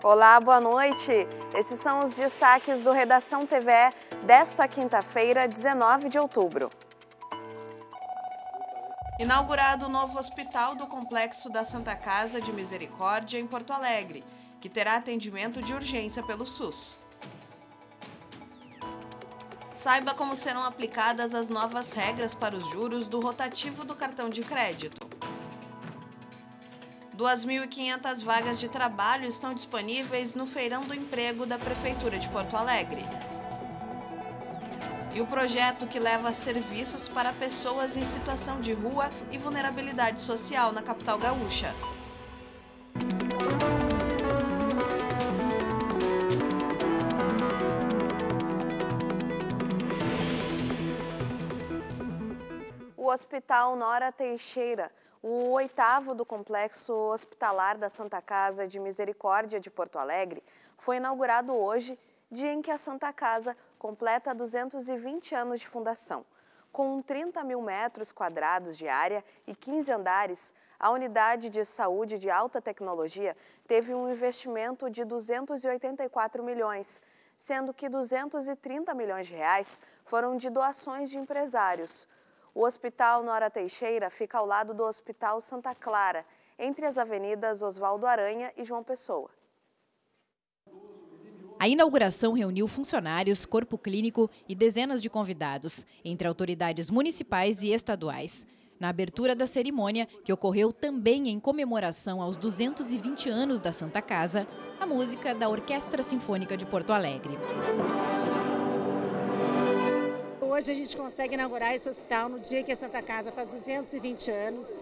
Olá, boa noite. Esses são os destaques do Redação TVE desta quinta-feira, 19 de outubro. Inaugurado o novo hospital do Complexo da Santa Casa de Misericórdia, em Porto Alegre, que terá atendimento de urgência pelo SUS. Saiba como serão aplicadas as novas regras para os juros do rotativo do cartão de crédito. 2.500 vagas de trabalho estão disponíveis no Feirão do Emprego da Prefeitura de Porto Alegre. E o projeto que leva serviços para pessoas em situação de rua e vulnerabilidade social na capital gaúcha. O Hospital Nora Teixeira, o 8º do Complexo Hospitalar da Santa Casa de Misericórdia de Porto Alegre, foi inaugurado hoje, dia em que a Santa Casa completa 220 anos de fundação. Com 30 mil metros quadrados de área e 15 andares, a unidade de saúde de alta tecnologia teve um investimento de 284 milhões, sendo que 230 milhões de reais foram de doações de empresários. O Hospital Nora Teixeira fica ao lado do Hospital Santa Clara, entre as avenidas Oswaldo Aranha e João Pessoa. A inauguração reuniu funcionários, corpo clínico e dezenas de convidados, entre autoridades municipais e estaduais. Na abertura da cerimônia, que ocorreu também em comemoração aos 220 anos da Santa Casa, a música da Orquestra Sinfônica de Porto Alegre. Hoje a gente consegue inaugurar esse hospital no dia que a Santa Casa faz 220 anos.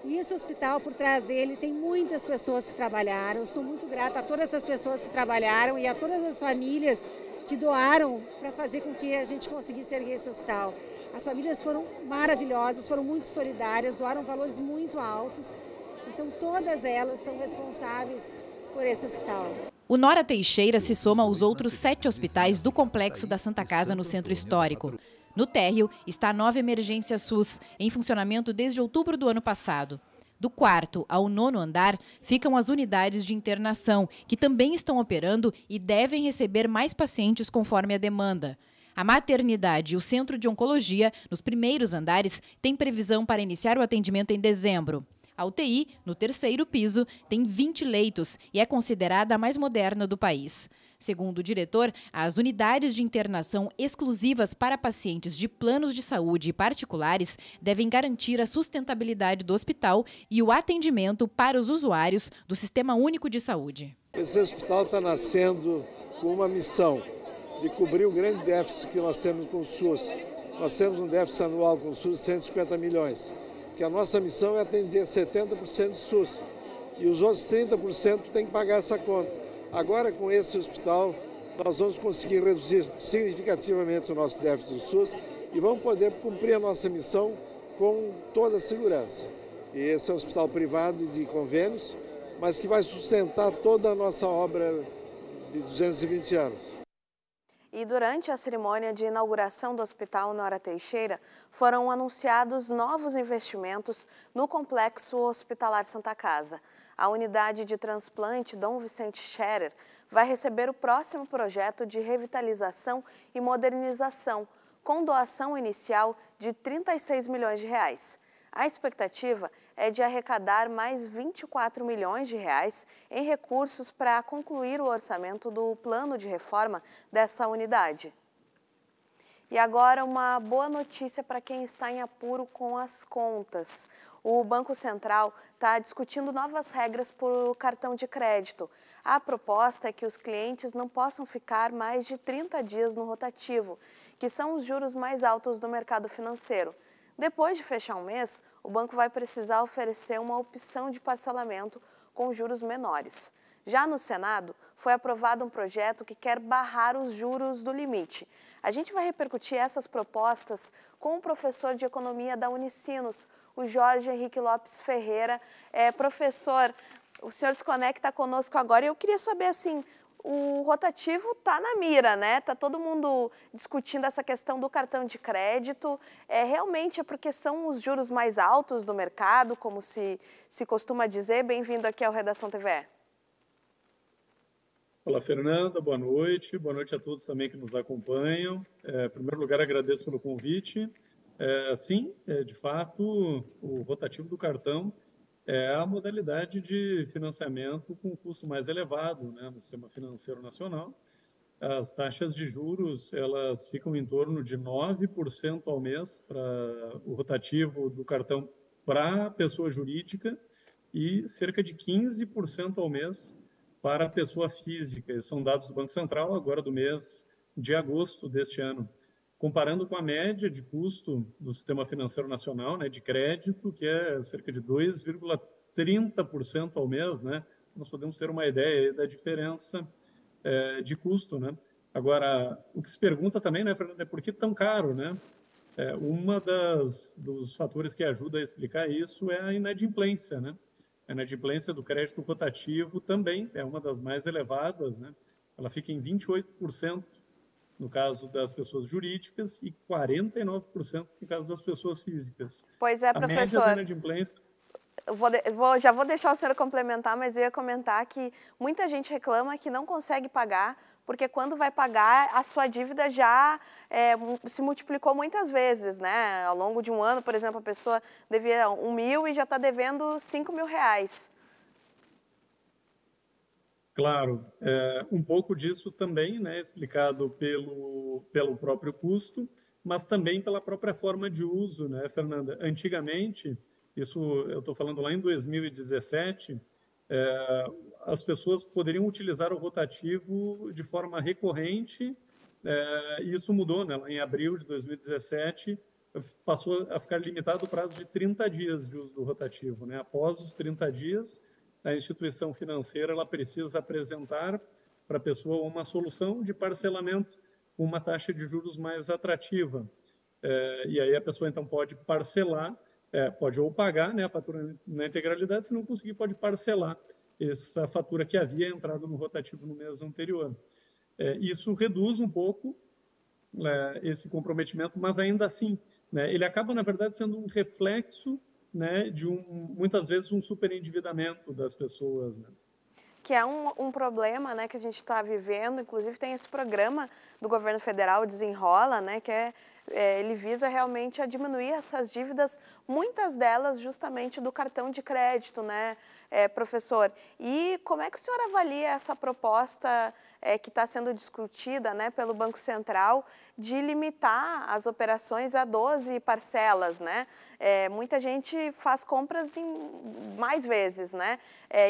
E esse hospital, por trás dele, tem muitas pessoas que trabalharam. Eu sou muito grata a todas essas pessoas que trabalharam e a todas as famílias que doaram para fazer com que a gente conseguisse erguer esse hospital. As famílias foram maravilhosas, foram muito solidárias, doaram valores muito altos. Então, todas elas são responsáveis por esse hospital. O Nora Teixeira se soma aos outros 7 hospitais do Complexo da Santa Casa no Centro Histórico. No térreo está a nova emergência SUS, em funcionamento desde outubro do ano passado. Do 4º ao 9º andar ficam as unidades de internação, que também estão operando e devem receber mais pacientes conforme a demanda. A maternidade e o centro de oncologia, nos primeiros andares, têm previsão para iniciar o atendimento em dezembro. A UTI, no 3º piso, tem 20 leitos e é considerada a mais moderna do país. Segundo o diretor, as unidades de internação exclusivas para pacientes de planos de saúde particulares devem garantir a sustentabilidade do hospital e o atendimento para os usuários do Sistema Único de Saúde. Esse hospital está nascendo com uma missão de cobrir o grande déficit que nós temos com o SUS. Nós temos um déficit anual com o SUS de 150 milhões. Que a nossa missão é atender 70% do SUS e os outros 30% têm que pagar essa conta. Agora, com esse hospital, nós vamos conseguir reduzir significativamente o nosso déficit do SUS e vamos poder cumprir a nossa missão com toda a segurança. E esse é um hospital privado de convênios, mas que vai sustentar toda a nossa obra de 220 anos. E durante a cerimônia de inauguração do Hospital Nora Teixeira, foram anunciados novos investimentos no Complexo Hospitalar Santa Casa. A unidade de transplante Dom Vicente Scherer vai receber o próximo projeto de revitalização e modernização, com doação inicial de 36 milhões de reais. A expectativa é de arrecadar mais 24 milhões de reais em recursos para concluir o orçamento do plano de reforma dessa unidade. E agora uma boa notícia para quem está em apuro com as contas. O Banco Central está discutindo novas regras para o cartão de crédito. A proposta é que os clientes não possam ficar mais de 30 dias no rotativo, que são os juros mais altos do mercado financeiro. Depois de fechar um mês, o banco vai precisar oferecer uma opção de parcelamento com juros menores. Já no Senado, foi aprovado um projeto que quer barrar os juros do limite. A gente vai repercutir essas propostas com o professor de Economia da Unicinos, o Jorge Henrique Lopes Ferreira. Professor, o senhor se conecta conosco agora e eu queria saber, assim, o rotativo está na mira, né? Está todo mundo discutindo essa questão do cartão de crédito. Realmente é porque são os juros mais altos do mercado, como se costuma dizer. Bem-vindo aqui ao Redação TVE. Olá, Fernanda, boa noite a todos também que nos acompanham. Em primeiro lugar, agradeço pelo convite. Sim, de fato, o rotativo do cartão é a modalidade de financiamento com custo mais elevado, né, no sistema financeiro nacional. As taxas de juros, elas ficam em torno de 9% ao mês para o rotativo do cartão para a pessoa jurídica e cerca de 15% ao mês para a pessoa física. Esses são dados do Banco Central, agora do mês de agosto deste ano. Comparando com a média de custo do Sistema Financeiro Nacional, né, de crédito, que é cerca de 2,30% ao mês, né, nós podemos ter uma ideia da diferença de custo, né? Agora, o que se pergunta também, né, Fernando, é por que tão caro, né? Dos fatores que ajuda a explicar isso é a inadimplência, né? A inadimplência do crédito rotativo também é uma das mais elevadas, né? Ela fica em 28% no caso das pessoas jurídicas e 49% no caso das pessoas físicas. Pois é, professor. A média da inadimplência... Já vou deixar o senhor complementar, mas eu ia comentar que muita gente reclama que não consegue pagar, porque quando vai pagar, a sua dívida já se multiplicou muitas vezes, né? Ao longo de um ano, por exemplo, a pessoa devia 1.000 e já está devendo R$5.000. Claro, um pouco disso também, né, explicado pelo próprio custo, mas também pela própria forma de uso, né, Fernanda? Antigamente, isso eu estou falando lá em 2017, as pessoas poderiam utilizar o rotativo de forma recorrente, e isso mudou, né? Em abril de 2017, passou a ficar limitado o prazo de 30 dias de uso do rotativo, né? Após os 30 dias, a instituição financeira ela precisa apresentar para a pessoa uma solução de parcelamento com uma taxa de juros mais atrativa. E aí a pessoa, então, pode parcelar, pode ou pagar, né, a fatura na integralidade, se não conseguir, pode parcelar essa fatura que havia entrado no rotativo no mês anterior. Isso reduz um pouco esse comprometimento, mas ainda assim, né, ele acaba, na verdade, sendo um reflexo, né, de muitas vezes um superendividamento das pessoas, né? Que é um problema, né, que a gente está vivendo. Inclusive tem esse programa do governo federal, Desenrola, né, que ele visa realmente a diminuir essas dívidas, muitas delas justamente do cartão de crédito, né, professor? E como é que o senhor avalia essa proposta que está sendo discutida, né, pelo Banco Central de limitar as operações a 12 parcelas, né? Muita gente faz compras em mais vezes, né?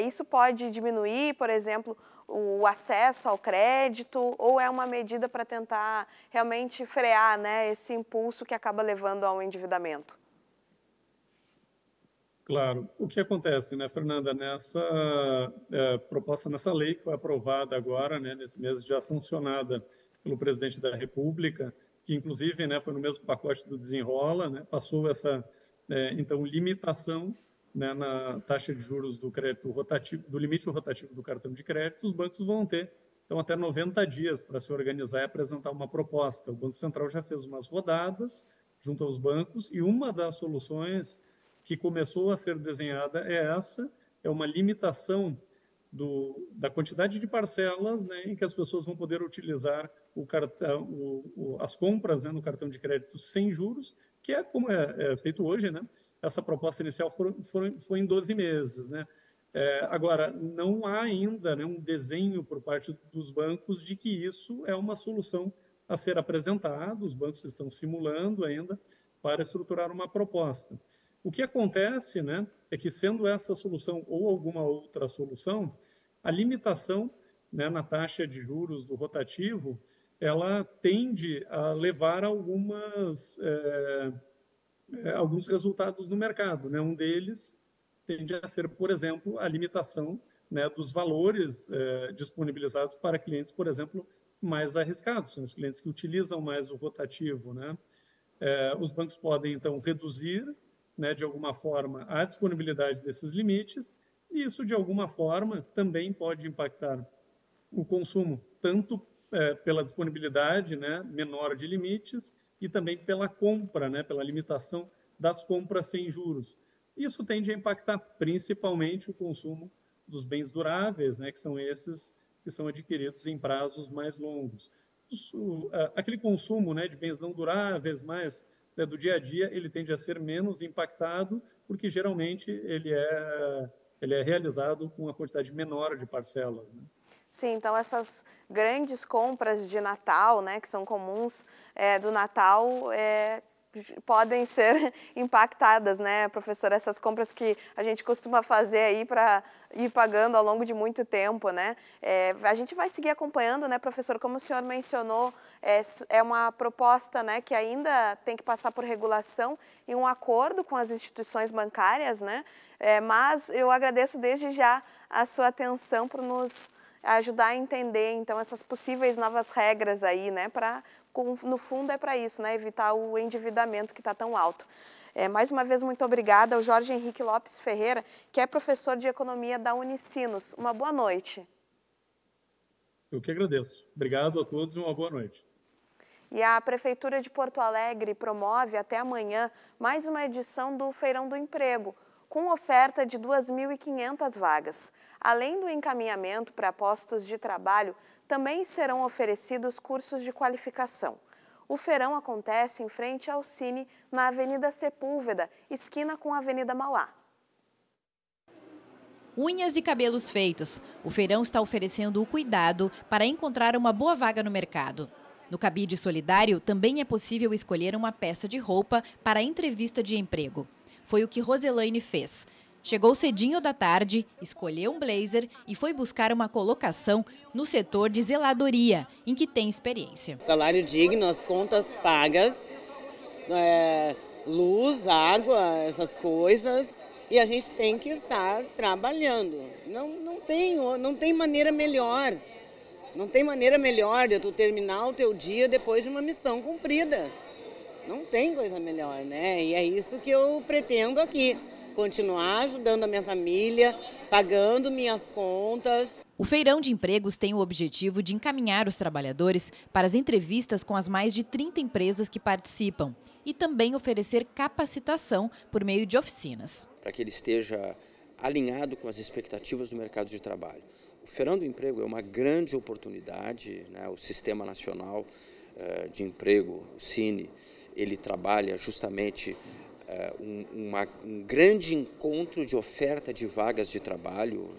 Isso pode diminuir, por exemplo, o acesso ao crédito, ou é uma medida para tentar realmente frear, né, esse impulso que acaba levando ao endividamento? Claro. O que acontece, né, Fernanda, nessa proposta, nessa lei que foi aprovada agora, né, nesse mês, já sancionada pelo presidente da República, que inclusive, né, foi no mesmo pacote do Desenrola, né, passou essa, então, limitação, né, na taxa de juros do crédito rotativo, do limite rotativo do cartão de crédito. Os bancos vão ter, então, até 90 dias para se organizar e apresentar uma proposta. O Banco Central já fez umas rodadas junto aos bancos e uma das soluções que começou a ser desenhada é uma limitação da quantidade de parcelas, né, em que as pessoas vão poder utilizar as compras, né, no cartão de crédito sem juros, que é como é feito hoje, né? Essa proposta inicial foi em 12 meses, né? Agora, não há ainda, né, um desenho por parte dos bancos de que isso é uma solução a ser apresentada. Os bancos estão simulando ainda para estruturar uma proposta. O que acontece, né, é que, sendo essa solução ou alguma outra solução, a limitação, né, na taxa de juros do rotativo, ela tende a levar a alguns resultados no mercado, né? Um deles tende a ser, por exemplo, a limitação, né, dos valores disponibilizados para clientes, por exemplo, mais arriscados, são os clientes que utilizam mais o rotativo, né? Os bancos podem, então, reduzir, né, de alguma forma, a disponibilidade desses limites, e isso, de alguma forma, também pode impactar o consumo, tanto pela disponibilidade, né, menor de limites, e também pela compra, né, pela limitação das compras sem juros. Isso tende a impactar principalmente o consumo dos bens duráveis, né, que são esses que são adquiridos em prazos mais longos. Aquele consumo, né, de bens não duráveis, mais, né, do dia a dia, ele tende a ser menos impactado, porque geralmente ele é realizado com uma quantidade menor de parcelas, né? Sim, então essas grandes compras de Natal, né, que são comuns do Natal, podem ser impactadas, né, professora? Essas compras que a gente costuma fazer aí para ir pagando ao longo de muito tempo, né? A gente vai seguir acompanhando, né, professor? Como o senhor mencionou, é uma proposta, né, que ainda tem que passar por regulação e um acordo com as instituições bancárias, né? Mas eu agradeço desde já a sua atenção por nos ajudar a entender, então, essas possíveis novas regras aí, né, no fundo é para isso, né, evitar o endividamento que está tão alto. Mais uma vez, muito obrigada ao Jorge Henrique Lopes Ferreira, que é professor de Economia da Unicinos. Uma boa noite. Eu que agradeço. Obrigado a todos e uma boa noite. E a Prefeitura de Porto Alegre promove até amanhã mais uma edição do Feirão do Emprego, com oferta de 2.500 vagas. Além do encaminhamento para postos de trabalho, também serão oferecidos cursos de qualificação. O feirão acontece em frente ao Cine, na Avenida Sepúlveda, esquina com a Avenida Mauá. Unhas e cabelos feitos. O feirão está oferecendo o cuidado para encontrar uma boa vaga no mercado. No Cabide Solidário, também é possível escolher uma peça de roupa para a entrevista de emprego. Foi o que Roselaine fez. Chegou cedinho da tarde, escolheu um blazer e foi buscar uma colocação no setor de zeladoria, em que tem experiência. Salário digno, as contas pagas, luz, água, essas coisas, e a gente tem que estar trabalhando. Não tem maneira melhor. Não tem maneira melhor de tu terminar o teu dia depois de uma missão cumprida. Não tem coisa melhor, né? E é isso que eu pretendo aqui. Continuar ajudando a minha família, pagando minhas contas. O Feirão de Empregos tem o objetivo de encaminhar os trabalhadores para as entrevistas com as mais de 30 empresas que participam e também oferecer capacitação por meio de oficinas. Para que ele esteja alinhado com as expectativas do mercado de trabalho. O Feirão do Emprego é uma grande oportunidade, né? O Sistema Nacional de Emprego, o Cine, ele trabalha justamente um grande encontro de oferta de vagas de trabalho.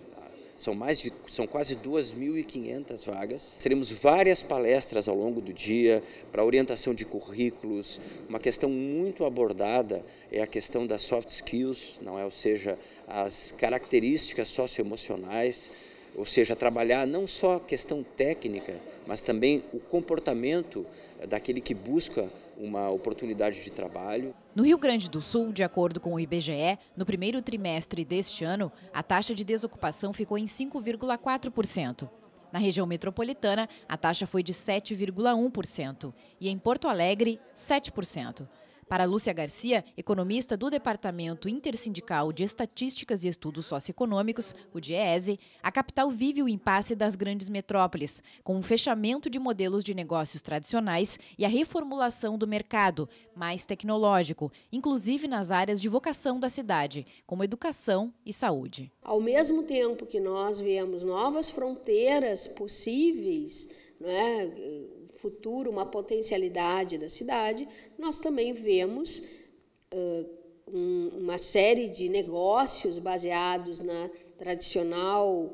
São quase 2.500 vagas. Teremos várias palestras ao longo do dia para orientação de currículos. Uma questão muito abordada é a questão das soft skills, não é? Ou seja, as características socioemocionais, ou seja, trabalhar não só a questão técnica, mas também o comportamento daquele que busca uma oportunidade de trabalho. No Rio Grande do Sul, de acordo com o IBGE, no primeiro trimestre deste ano, a taxa de desocupação ficou em 5,4%. Na região metropolitana, a taxa foi de 7,1% e em Porto Alegre, 7%. Para Lúcia Garcia, economista do Departamento Intersindical de Estatísticas e Estudos Socioeconômicos, o DIEESE, a capital vive o impasse das grandes metrópoles, com o fechamento de modelos de negócios tradicionais e a reformulação do mercado, mais tecnológico, inclusive nas áreas de vocação da cidade, como educação e saúde. Ao mesmo tempo que nós vemos novas fronteiras possíveis, né, futuro, uma potencialidade da cidade, nós também vemos uma série de negócios baseados na tradicional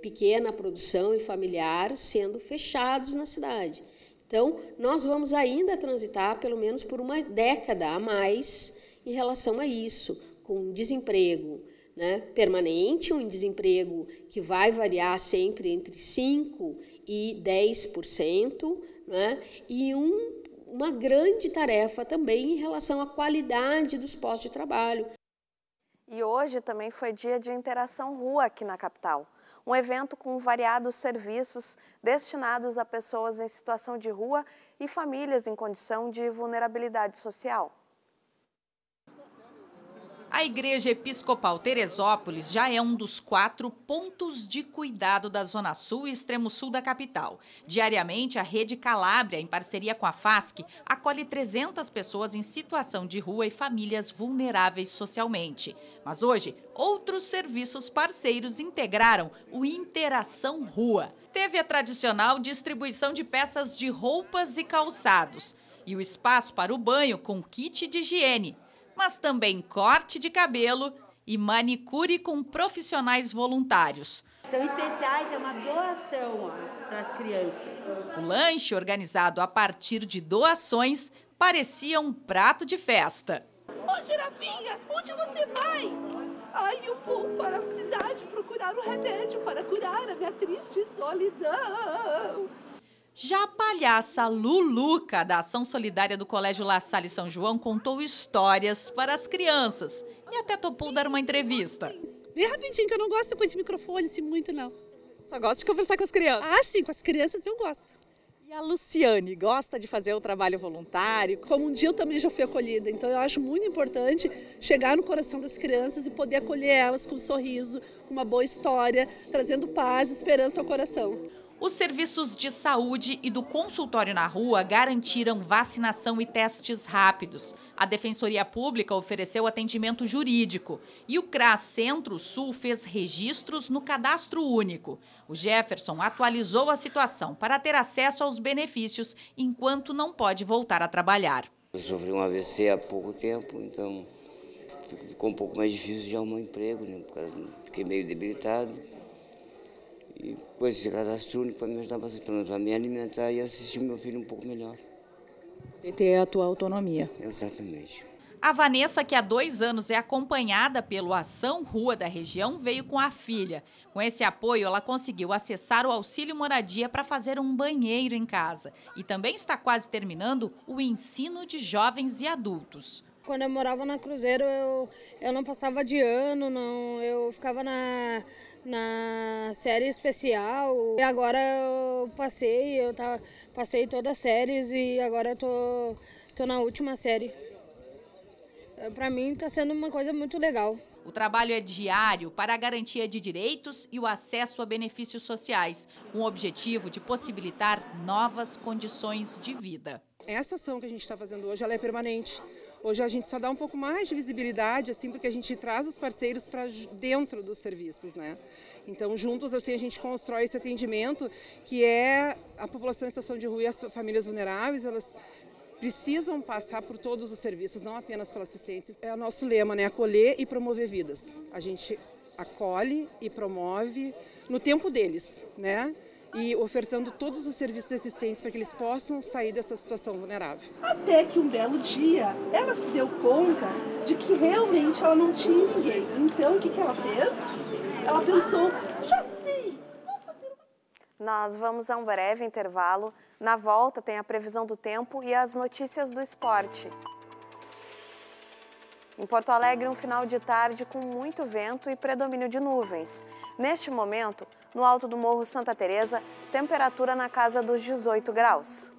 pequena produção e familiar sendo fechados na cidade. Então, nós vamos ainda transitar pelo menos por uma década a mais em relação a isso, com desemprego, né, permanente, um desemprego que vai variar sempre entre 5% e 10%, né, e uma grande tarefa também em relação à qualidade dos postos de trabalho. E hoje também foi dia de Interação Rua aqui na capital. Um evento com variados serviços destinados a pessoas em situação de rua e famílias em condição de vulnerabilidade social. A Igreja Episcopal Teresópolis já é um dos 4 pontos de cuidado da Zona Sul e Extremo Sul da capital. Diariamente, a Rede Calábria, em parceria com a FASC, acolhe 300 pessoas em situação de rua e famílias vulneráveis socialmente. Mas hoje, outros serviços parceiros integraram o Interação Rua. Teve a tradicional distribuição de peças de roupas e calçados e o espaço para o banho com kit de higiene, mas também corte de cabelo e manicure com profissionais voluntários. São especiais, é uma doação para as crianças. O lanche, organizado a partir de doações, parecia um prato de festa. Ô, Girafinha, onde você vai? Ai, eu vou para a cidade procurar um remédio para curar a minha triste solidão. Já a palhaça Luluca, da Ação Solidária do Colégio La Salle São João, contou histórias para as crianças e até topou dar uma entrevista. Bem rapidinho, que eu não gosto de coisa de microfone, assim, muito não. Só gosto de conversar com as crianças. Ah, sim, com as crianças eu gosto. E a Luciane gosta de fazer o trabalho voluntário? Como um dia eu também já fui acolhida, então eu acho muito importante chegar no coração das crianças e poder acolher elas com um sorriso, com uma boa história, trazendo paz e esperança ao coração. Os serviços de saúde e do consultório na rua garantiram vacinação e testes rápidos. A Defensoria Pública ofereceu atendimento jurídico e o CRAS Centro-Sul fez registros no Cadastro Único. O Jefferson atualizou a situação para ter acesso aos benefícios enquanto não pode voltar a trabalhar. Eu sofri um AVC há pouco tempo, então ficou um pouco mais difícil de arrumar um emprego, né? Fiquei meio debilitado. E depois esse cadastro único para me ajudar bastante, para me alimentar e assistir meu filho um pouco melhor. E ter a tua autonomia. Exatamente. A Vanessa, que há 2 anos é acompanhada pelo Ação Rua da região, veio com a filha. Com esse apoio, ela conseguiu acessar o auxílio moradia para fazer um banheiro em casa. E também está quase terminando o ensino de jovens e adultos. Quando eu morava na Cruzeiro, eu não passava de ano, não, eu ficava na série especial. E agora eu passei todas as séries e agora eu tô na última série. Para mim está sendo uma coisa muito legal. O trabalho é diário para a garantia de direitos e o acesso a benefícios sociais, com o objetivo de possibilitar novas condições de vida. Essa ação que a gente está fazendo hoje, ela é permanente. Hoje a gente só dá um pouco mais de visibilidade, assim, porque a gente traz os parceiros para dentro dos serviços, né? Então, juntos, assim, a gente constrói esse atendimento, que é a população em situação de rua e as famílias vulneráveis, elas precisam passar por todos os serviços, não apenas pela assistência. É o nosso lema, né? Acolher e promover vidas. A gente acolhe e promove no tempo deles, né? E ofertando todos os serviços de assistência para que eles possam sair dessa situação vulnerável. Até que um belo dia, ela se deu conta de que realmente ela não tinha ninguém. Então, o que ela fez? Ela pensou, já sei, vou fazer uma... Nós vamos a um breve intervalo. Na volta tem a previsão do tempo e as notícias do esporte. Em Porto Alegre, um final de tarde com muito vento e predomínio de nuvens. Neste momento, no alto do Morro Santa Teresa, temperatura na casa dos 18 graus.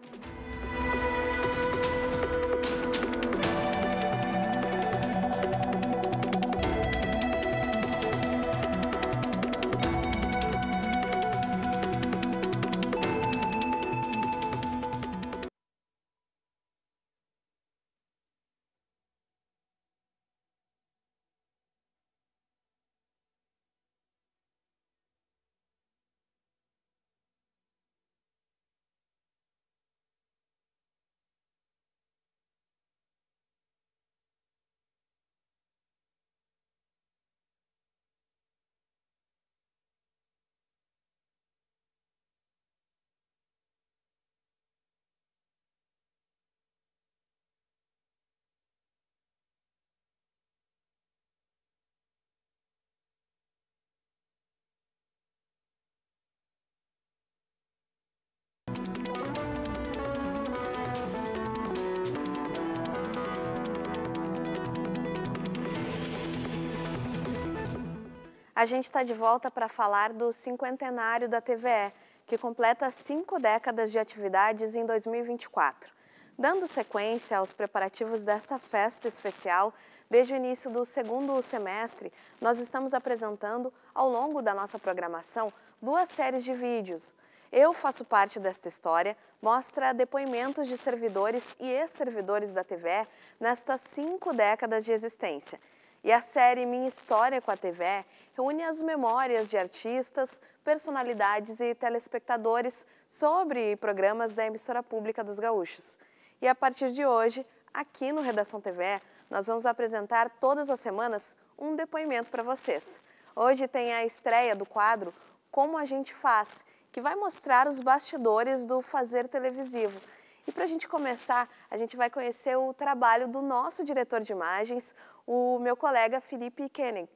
A gente está de volta para falar do cinquentenário da TVE, que completa 5 décadas de atividades em 2024. Dando sequência aos preparativos dessa festa especial, Desde o início do segundo semestre, nós estamos apresentando, ao longo da nossa programação, 2 séries de vídeos. Eu faço parte desta história, mostra depoimentos de servidores e ex-servidores da TVE nestas 5 décadas de existência. E a série Minha História com a TVE reúne as memórias de artistas, personalidades e telespectadores sobre programas da emissora pública dos Gaúchos. E a partir de hoje, aqui no Redação TVE, nós vamos apresentar todas as semanas um depoimento para vocês. Hoje tem a estreia do quadro Como a Gente Faz, que vai mostrar os bastidores do fazer televisivo. E para a gente começar, a gente vai conhecer o trabalho do nosso diretor de imagens, o meu colega Felipe Koenig.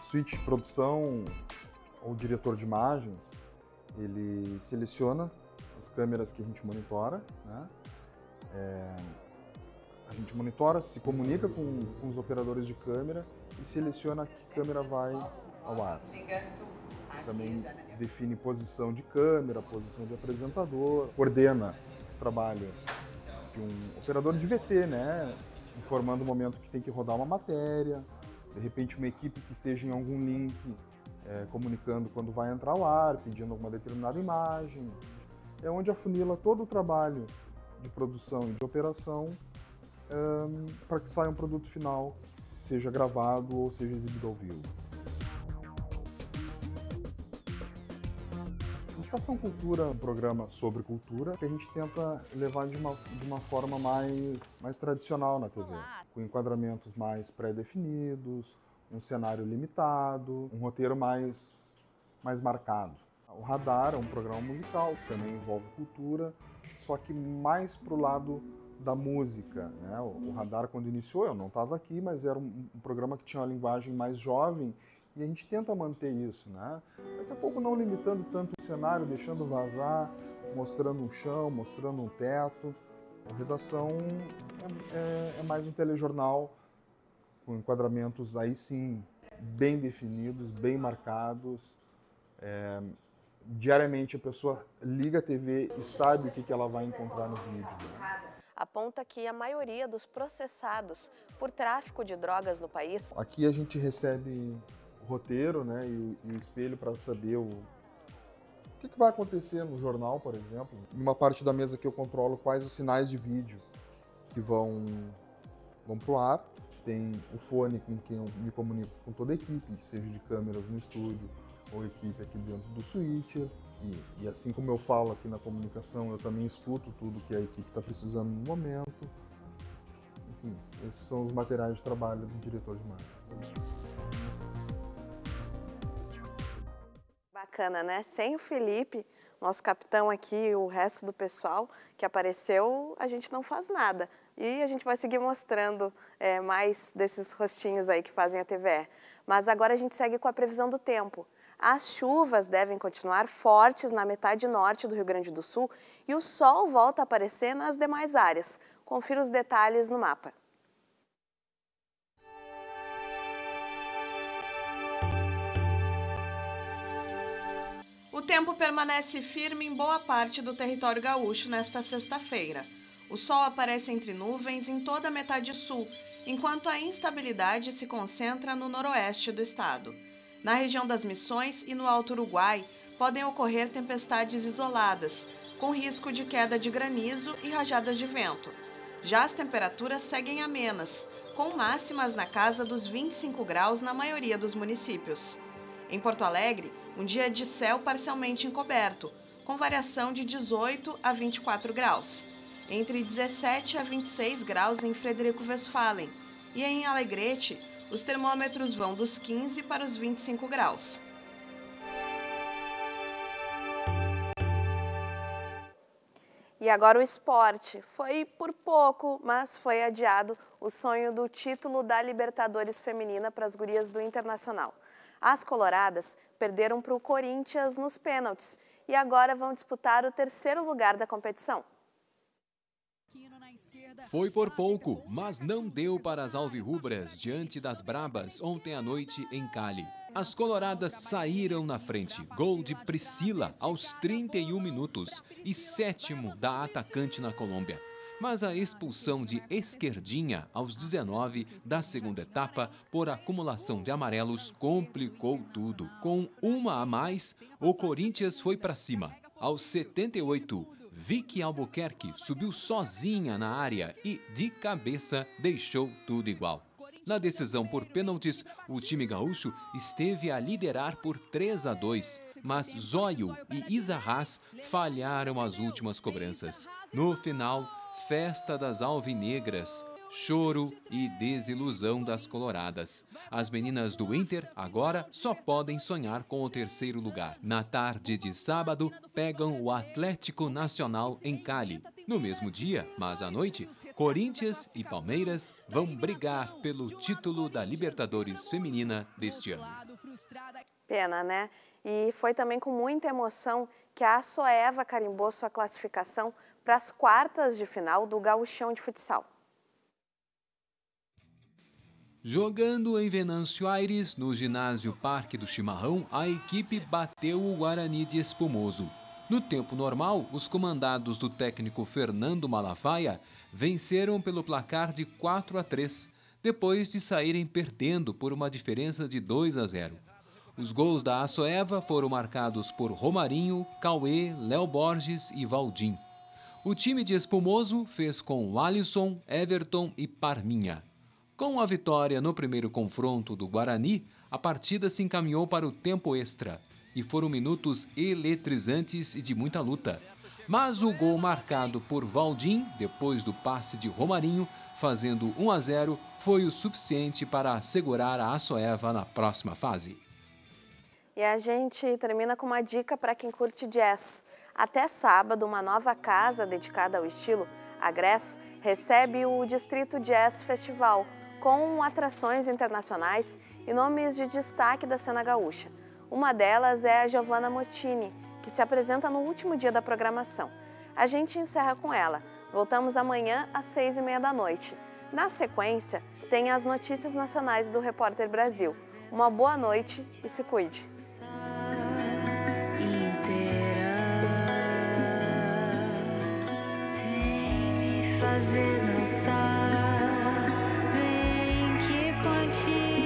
Suíte de produção, o diretor de imagens, ele seleciona as câmeras que a gente monitora, né? A gente monitora, se comunica com os operadores de câmera e seleciona que câmera vai ao ar. Também define posição de câmera, posição de apresentador, coordena o trabalho de um operador de VT, né? Informando o momento que tem que rodar uma matéria, de repente uma equipe que esteja em algum link comunicando quando vai entrar ao ar, pedindo alguma determinada imagem. É onde afunila todo o trabalho de produção e de operação para que saia um produto final, seja gravado ou seja exibido ao vivo. Estação Cultura é um programa sobre cultura que a gente tenta levar de uma forma mais tradicional na TV, com enquadramentos mais pré-definidos, um cenário limitado, um roteiro mais marcado. O Radar é um programa musical que também envolve cultura, só que mais para o lado da música, né? O Radar, quando iniciou, eu não estava aqui, mas era um programa que tinha uma linguagem mais jovem e a gente tenta manter isso, né? Daqui a pouco não limitando tanto o cenário, deixando vazar, mostrando um chão, mostrando um teto. A redação é mais um telejornal com enquadramentos aí sim bem definidos, bem marcados. Diariamente a pessoa liga a TV e sabe o que ela vai encontrar no vídeo, né? Aponta que a maioria dos processados por tráfico de drogas no país... Aqui a gente recebe o roteiro, né, e o espelho para saber o que vai acontecer no jornal, por exemplo. Numa parte da mesa que eu controlo quais os sinais de vídeo que vão para o ar. Tem o fone com quem eu me comunico com toda a equipe, seja de câmeras no estúdio ou equipe aqui dentro do switcher. E assim como eu falo aqui na comunicação, eu também escuto tudo que a equipe está precisando no momento. Enfim, esses são os materiais de trabalho do diretor de imagens. Bacana, né? Sem o Felipe, nosso capitão aqui, o resto do pessoal que apareceu, a gente não faz nada. E a gente vai seguir mostrando mais desses rostinhos aí que fazem a TVE. Mas agora a gente segue com a previsão do tempo. As chuvas devem continuar fortes na metade norte do Rio Grande do Sul e o sol volta a aparecer nas demais áreas. Confira os detalhes no mapa. O tempo permanece firme em boa parte do território gaúcho nesta sexta-feira. O sol aparece entre nuvens em toda a metade sul, enquanto a instabilidade se concentra no noroeste do estado. Na região das Missões e no Alto Uruguai, podem ocorrer tempestades isoladas, com risco de queda de granizo e rajadas de vento. Já as temperaturas seguem amenas, com máximas na casa dos 25 graus na maioria dos municípios. Em Porto Alegre, um dia de céu parcialmente encoberto, com variação de 18 a 24 graus. Entre 17 a 26 graus em Frederico Westphalen e em Alegrete, os termômetros vão dos 15 para os 25 graus. E agora o esporte. Foi por pouco, mas foi adiado o sonho do título da Libertadores Feminina para as gurias do Internacional. As coloradas perderam para o Corinthians nos pênaltis e agora vão disputar o terceiro lugar da competição. Foi por pouco, mas não deu para as alvirrubras diante das brabas ontem à noite em Cali. As coloradas saíram na frente. Gol de Priscila aos 31 minutos e 7º da atacante na Colômbia. Mas a expulsão de Esquerdinha aos 19 da segunda etapa por acumulação de amarelos complicou tudo. Com uma a mais, o Corinthians foi para cima. Aos 78, Vicky Albuquerque subiu sozinha na área e, de cabeça, deixou tudo igual. Na decisão por pênaltis, o time gaúcho esteve a liderar por 3-2, mas Zóio e Isa Haas falharam as últimas cobranças. No final, festa das alvinegras, choro e desilusão das coloradas. As meninas do Inter agora só podem sonhar com o 3º lugar. Na tarde de sábado, pegam o Atlético Nacional em Cali. No mesmo dia, mas à noite, Corinthians e Palmeiras vão brigar pelo título da Libertadores Feminina deste ano. Pena, né? E foi também com muita emoção que a Assoeva carimbou sua classificação para as quartas de final do Gauchão de Futsal. Jogando em Venâncio Aires, no ginásio Parque do Chimarrão, a equipe bateu o Guarani de Espumoso. No tempo normal, os comandados do técnico Fernando Malafaia venceram pelo placar de 4-3, depois de saírem perdendo por uma diferença de 2-0. Os gols da Assoeva foram marcados por Romarinho, Cauê, Léo Borges e Valdim. O time de Espumoso fez com Alisson, Everton e Parminha. Com a vitória no primeiro confronto do Guarani, a partida se encaminhou para o tempo extra e foram minutos eletrizantes e de muita luta. Mas o gol marcado por Valdim, depois do passe de Romarinho, fazendo 1-0, foi o suficiente para assegurar a Assoeva na próxima fase. E a gente termina com uma dica para quem curte jazz. Até sábado, uma nova casa dedicada ao estilo, a Gress, recebe o Distrito Jazz Festival, com atrações internacionais e nomes de destaque da cena gaúcha. Uma delas é a Giovanna Mottini, que se apresenta no último dia da programação. A gente encerra com ela. Voltamos amanhã às 6h30 da noite. Na sequência, tem as notícias nacionais do Repórter Brasil. Uma boa noite e se cuide. Fazer dançar, vem que contigo.